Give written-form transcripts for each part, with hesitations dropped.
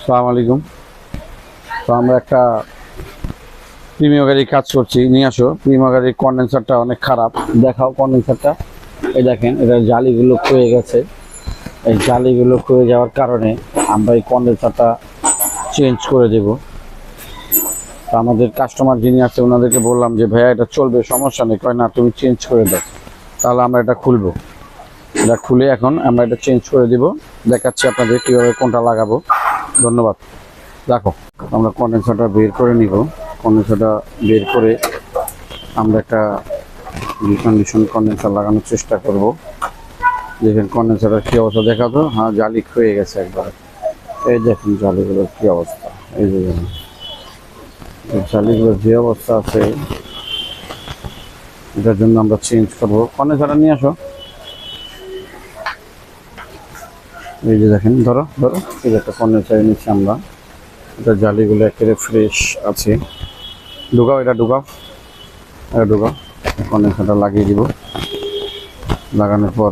আসসালামু আলাইকুম। তো আমরা একটা প্রিমিয়ার গাড়ির কাজ করছি, নিয়ে আসো। প্রিমিয়ার গাড়ির কন্ডেন্সারটা অনেক খারাপ, দেখাও কন্ডেন্সারটা। এই দেখেন, এটা জালিগুলো ক্ষয়ে গেছে। এই জালিগুলো ক্ষয়ে যাওয়ার কারণে আমরা এই কন্ডেন্সারটা চেঞ্জ করে দেব। তো আমাদের কাস্টমার যিনি আছে ওনাদেরকে বললাম যে ভাইয়া এটা চলবে, সমস্যা নেই। কয় না, তুমি চেঞ্জ করে দাও। তাহলে আমরা এটা খুলবো। এটা খুলে এখন আমরা এটা চেঞ্জ করে দিব। দেখাচ্ছি আপনাদের কীভাবে কোনটা লাগাবো। ধন্যবাদ। দেখো, আমরা কন্ডেন্সারটা বের করে নিব। কন্ডেন্সারটা বের করে আমরা একটা রিকন্ডিশন কন্ডেন্সার লাগানোর চেষ্টা করব। দেখেন কন্ডেন্সারের কী অবস্থা, দেখা তো। হ্যাঁ, জালি ক্ষয়ে গেছে একবার। এই দেখুন জালিগুলোর কী অবস্থা। এই যে জালিগুলোর যে অবস্থা আছে, এটার জন্য আমরা চেঞ্জ করবো। কন্ডেন্সারটা নিয়ে আসো। এই যে দেখেন, ধরো ধরো, এই যে একটা কন্ডেন্সার নিচ্ছি আমরা। এটা জালিগুলো একেবারে ফ্রেশ আছে। ঢুকাও, এটা ঢুকাও, এটা ঢুকাও। কন্ডেন্সারটা লাগিয়ে দিব। লাগানোর পর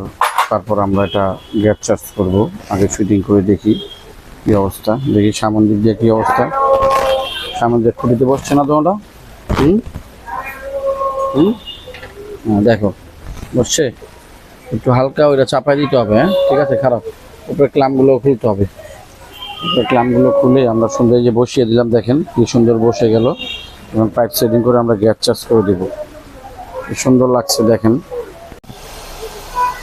তারপর আমরা এটা গ্যাস চার্জ করব। আগে ফিটিং করে দেখি কী অবস্থা। দেখি সামন দিক দিয়ে কী অবস্থা। সামন দিয়ে খুঁটিতে বসছে না তোমরা? হুম হুম হ্যাঁ, দেখো বসছে। একটু হালকা ওইটা চাপাই দিতে হবে। হ্যাঁ, ঠিক আছে। খারাপ উপরে ক্লামগুলো খুলতে হবে। উপরে ক্লামগুলো খুলে আমরা সুন্দর যে বসিয়ে দিলাম। দেখেন কি সুন্দর বসে গেল। এবং পাইপ সেটিং করে আমরা গ্যাস চার্জ করে দিব। কি সুন্দর লাগছে দেখেন।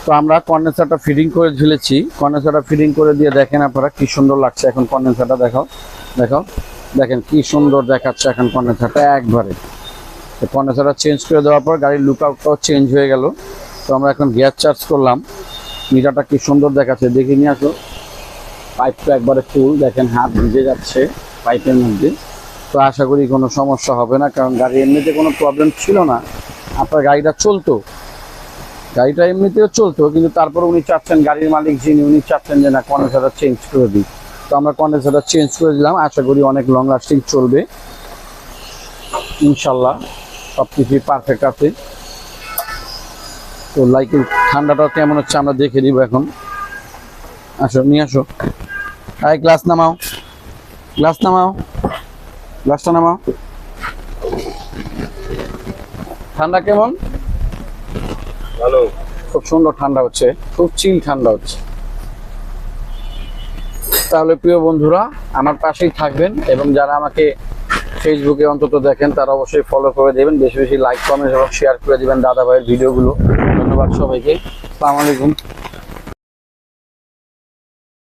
তো আমরা কন্ডেন্সারটা ফিটিং করে ঝুলেছি। কন্ডেন্সারটা ফিটিং করে দিয়ে দেখেন আপনারা কি সুন্দর লাগছে। এখন কন্ডেন্সারটা দেখাও, দেখাও। দেখেন কি সুন্দর দেখাচ্ছে এখন কন্ডেন্সারটা একবারে। তো কন্ডেন্সারটা চেঞ্জ করে দেওয়ার পর গাড়ির লুকআউটটাও চেঞ্জ হয়ে গেল। তো আমরা এখন গ্যাস চার্জ করলাম। মিটারটা কি সুন্দর দেখাচ্ছে, দেখে নিয়ে আসো। পাইপটা একবারে ফুল, দেখেন হাত ভিজে যাচ্ছে পাইপের মধ্যে। তো আশা করি কোনো সমস্যা হবে না, কারণ গাড়ি এমনিতে কোনো প্রবলেম ছিল না। আপনার গাড়িটা চলতো, গাড়িটা এমনিতেও চলতো, কিন্তু তারপরে উনি চাচ্ছেন, গাড়ির মালিক যিনি, উনি চাচ্ছেন যে না, কন্ডেন্সারটা চেঞ্জ করে দিই। তো আমরা কন্ডেন্সারটা চেঞ্জ করে দিলাম। আশা করি অনেক লং লাস্টিং চলবে ইনশাল্লাহ। সব কিছুই পারফেক্ট আছে। তো লাইকের ঠান্ডাটাও কেমন হচ্ছে আমরা দেখে দিব এখন। আসো, নিয়ে আসো। গ্লাস নামাও, গ্লাস নামাও, গ্লাসটা নামাও। ঠান্ডা কেমন? ভালো, খুব সুন্দর ঠান্ডা হচ্ছে, খুব চিল ঠান্ডা হচ্ছে। তাহলে প্রিয় বন্ধুরা, আমার পাশেই থাকবেন এবং যারা আমাকে ফেসবুকে অন্তত দেখেন তারা অবশ্যই ফলো করে দেবেন। বেশি বেশি লাইক, কমেন্ট এবং শেয়ার করে দেবেন দাদা ভাইয়ের ভিডিওগুলো। ধন্যবাদ সবাইকে। আসসালামু আলাইকুম।